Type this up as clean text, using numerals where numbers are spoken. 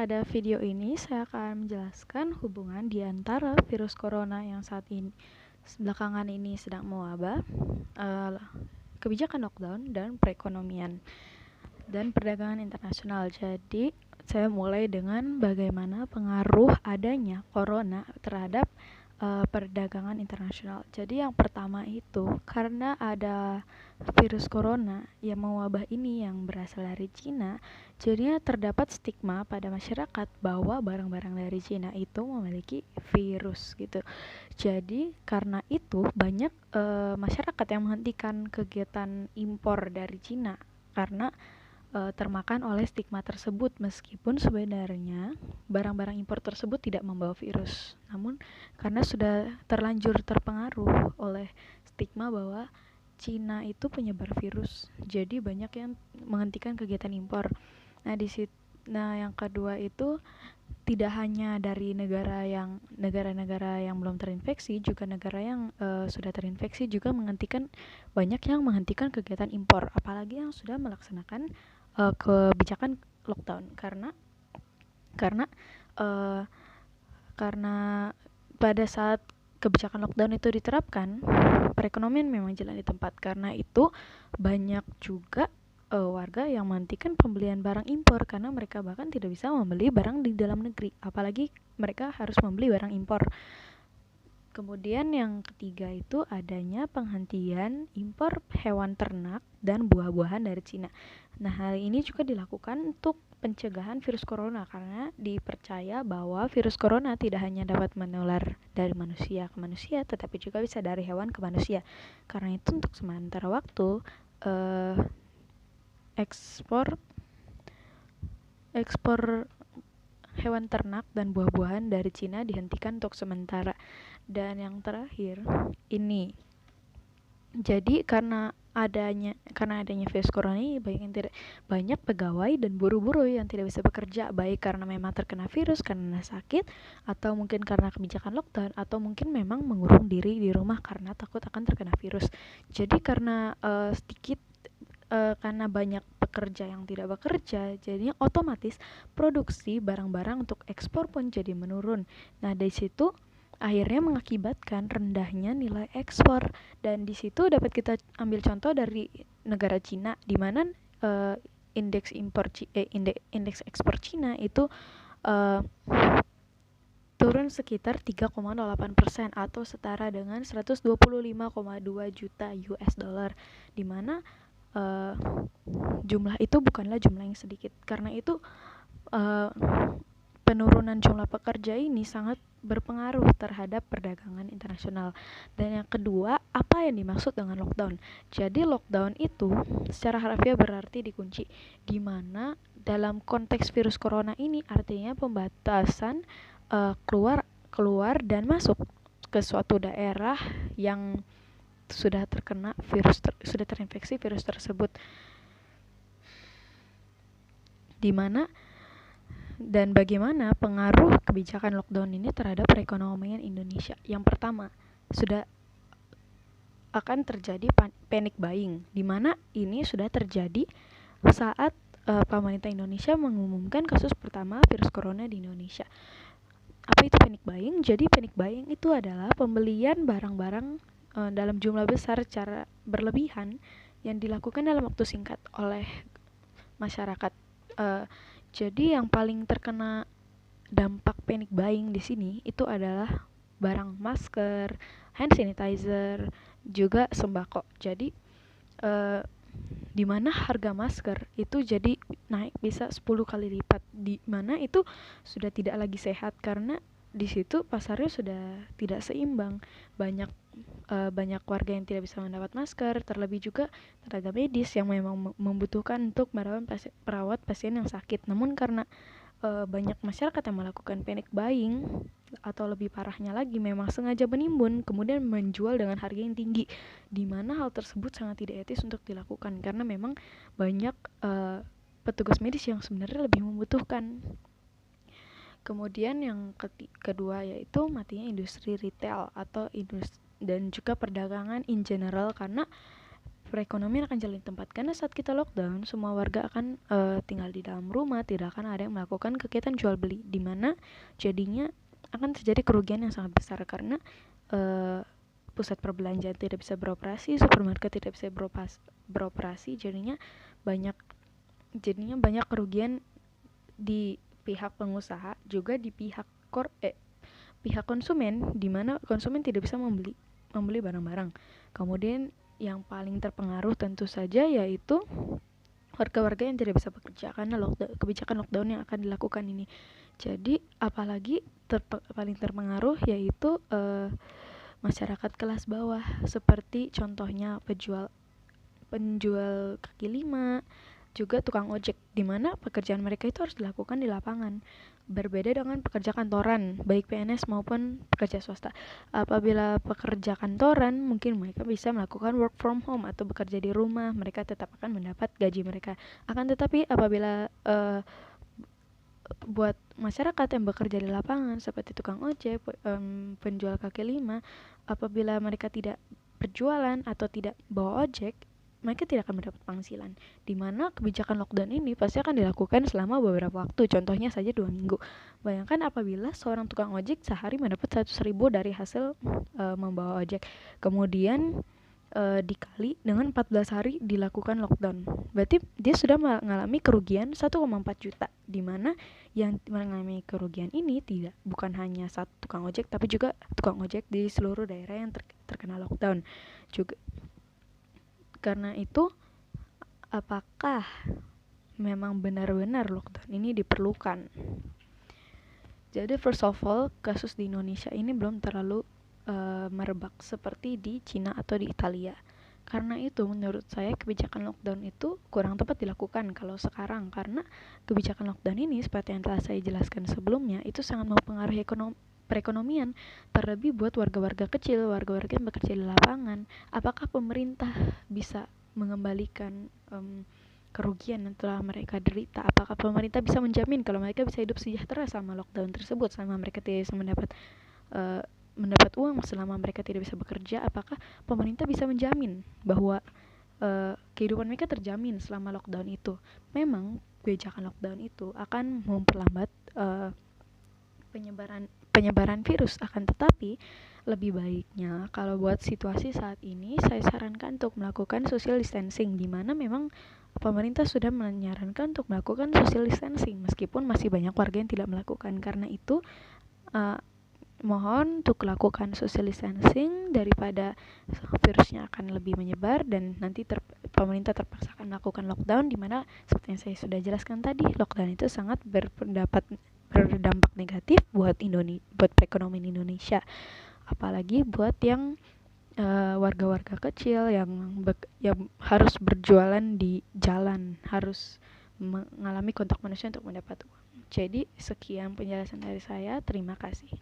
Pada video ini saya akan menjelaskan hubungan di antara virus corona yang saat ini belakangan ini sedang mewabah, kebijakan lockdown dan perekonomian dan perdagangan internasional. Jadi, saya mulai dengan bagaimana pengaruh adanya corona terhadap perdagangan internasional. Jadi yang pertama itu karena ada virus corona yang mewabah ini yang berasal dari Cina, jadinya terdapat stigma pada masyarakat bahwa barang-barang dari Cina itu memiliki virus gitu. Jadi karena itu banyak masyarakat yang menghentikan kegiatan impor dari Cina karena termakan oleh stigma tersebut, meskipun sebenarnya barang-barang impor tersebut tidak membawa virus. Namun karena sudah terlanjur terpengaruh oleh stigma bahwa Cina itu penyebar virus, jadi banyak yang menghentikan kegiatan impor. Nah, yang kedua itu tidak hanya dari negara-negara yang belum terinfeksi, juga negara yang sudah terinfeksi juga banyak yang menghentikan kegiatan impor, apalagi yang sudah melaksanakan kebijakan lockdown karena uh, karena pada saat kebijakan lockdown itu diterapkan, perekonomian memang jalan di tempat. Karena itu banyak juga warga yang menghentikan pembelian barang impor karena mereka bahkan tidak bisa membeli barang di dalam negeri, apalagi mereka harus membeli barang impor. Kemudian yang ketiga itu adanya penghentian impor hewan ternak dan buah-buahan dari Cina. Nah, hal ini juga dilakukan untuk pencegahan virus corona karena dipercaya bahwa virus corona tidak hanya dapat menular dari manusia ke manusia, tetapi juga bisa dari hewan ke manusia. Karena itu untuk sementara waktu ekspor hewan ternak dan buah-buahan dari Cina dihentikan untuk sementara. Dan yang terakhir ini, jadi karena adanya virus corona ini banyak pegawai dan buruh-buruh yang tidak bisa bekerja, baik karena memang terkena virus karena sakit, atau mungkin karena kebijakan lockdown, atau mungkin memang mengurung diri di rumah karena takut akan terkena virus. Jadi karena karena banyak pekerja yang tidak bekerja, jadinya otomatis produksi barang-barang untuk ekspor pun jadi menurun. Nah, dari situ akhirnya mengakibatkan rendahnya nilai ekspor, dan di situ dapat kita ambil contoh dari negara Cina, di mana indeks ekspor Cina itu turun sekitar 3,8% atau setara dengan 125,2 juta US dollar, di mana jumlah itu bukanlah jumlah yang sedikit. Karena itu penurunan jumlah pekerja ini sangat berpengaruh terhadap perdagangan internasional. Dan yang kedua, apa yang dimaksud dengan lockdown? Jadi lockdown itu secara harfiah berarti dikunci, di mana dalam konteks virus corona ini artinya pembatasan keluar dan masuk ke suatu daerah yang sudah terkena sudah terinfeksi virus tersebut, di mana dan bagaimana pengaruh kebijakan lockdown ini terhadap perekonomian Indonesia. Yang pertama, sudah akan terjadi panic buying, di mana ini sudah terjadi saat pemerintah Indonesia mengumumkan kasus pertama virus corona di Indonesia. Apa itu panic buying? Jadi panic buying itu adalah pembelian barang-barang dalam jumlah besar secara berlebihan yang dilakukan dalam waktu singkat oleh masyarakat. Jadi yang paling terkena dampak panic buying di sini itu adalah barang masker, hand sanitizer, juga sembako. Jadi di mana harga masker itu jadi naik bisa 10 kali lipat, di mana itu sudah tidak lagi sehat karena di situ pasarnya sudah tidak seimbang. Banyak warga yang tidak bisa mendapat masker, terlebih juga tenaga medis yang memang membutuhkan untuk merawat pasien yang sakit. Namun karena banyak masyarakat yang melakukan panic buying, atau lebih parahnya lagi memang sengaja menimbun kemudian menjual dengan harga yang tinggi, di mana hal tersebut sangat tidak etis untuk dilakukan karena memang banyak petugas medis yang sebenarnya lebih membutuhkan. Kemudian yang kedua yaitu matinya industri retail atau dan juga perdagangan in general, karena perekonomian akan jalan di tempat, karena saat kita lockdown semua warga akan tinggal di dalam rumah, tidak akan ada yang melakukan kegiatan jual beli, di mana jadinya akan terjadi kerugian yang sangat besar karena pusat perbelanjaan tidak bisa beroperasi, supermarket tidak bisa beroperasi, jadinya banyak kerugian di pihak pengusaha, juga di pihak konsumen, di mana konsumen tidak bisa membeli barang-barang. Kemudian yang paling terpengaruh tentu saja yaitu warga-warga yang tidak bisa bekerja karena kebijakan lockdown yang akan dilakukan ini. Jadi apalagi paling terpengaruh yaitu masyarakat kelas bawah, seperti contohnya penjual kaki lima, juga tukang ojek, di mana pekerjaan mereka itu harus dilakukan di lapangan. Berbeda dengan pekerja kantoran, baik PNS maupun pekerja swasta. Apabila pekerja kantoran, mungkin mereka bisa melakukan work from home atau bekerja di rumah, mereka tetap akan mendapat gaji mereka. Akan tetapi apabila buat masyarakat yang bekerja di lapangan seperti tukang ojek, penjual kaki lima, apabila mereka tidak berjualan atau tidak bawa ojek, mereka tidak akan mendapat penghasilan, di mana kebijakan lockdown ini pasti akan dilakukan selama beberapa waktu, contohnya saja 2 minggu. Bayangkan apabila seorang tukang ojek sehari mendapat 100.000 dari hasil membawa ojek, kemudian dikali dengan 14 hari dilakukan lockdown, berarti dia sudah mengalami kerugian 1,4 juta, di mana yang mengalami kerugian ini bukan hanya satu tukang ojek, tapi juga tukang ojek di seluruh daerah yang terkena lockdown juga. Karena itu, apakah memang benar-benar lockdown ini diperlukan? Jadi first of all, kasus di Indonesia ini belum terlalu merebak seperti di Cina atau di Italia. Karena itu menurut saya kebijakan lockdown itu kurang tepat dilakukan kalau sekarang, karena kebijakan lockdown ini seperti yang telah saya jelaskan sebelumnya itu sangat mempengaruhi perekonomian, terlebih buat warga-warga kecil, warga-warga yang bekerja di lapangan. Apakah pemerintah bisa mengembalikan kerugian yang telah mereka derita? Apakah pemerintah bisa menjamin kalau mereka bisa hidup sejahtera sama lockdown tersebut, selama mereka tidak bisa mendapat uang selama mereka tidak bisa bekerja? Apakah pemerintah bisa menjamin bahwa kehidupan mereka terjamin selama lockdown itu? Memang kebijakan lockdown itu akan memperlambat penyebaran virus, akan tetapi lebih baiknya kalau buat situasi saat ini saya sarankan untuk melakukan social distancing, di mana memang pemerintah sudah menyarankan untuk melakukan social distancing meskipun masih banyak warga yang tidak melakukan. Karena itu mohon untuk lakukan social distancing daripada virusnya akan lebih menyebar dan nanti pemerintah terpaksa akan melakukan lockdown, di mana seperti yang saya sudah jelaskan tadi, lockdown itu sangat berdampak negatif buat perekonomian Indonesia, apalagi buat yang warga-warga kecil yang harus berjualan di jalan, harus mengalami kontak manusia untuk mendapat uang. Jadi sekian penjelasan dari saya, terima kasih.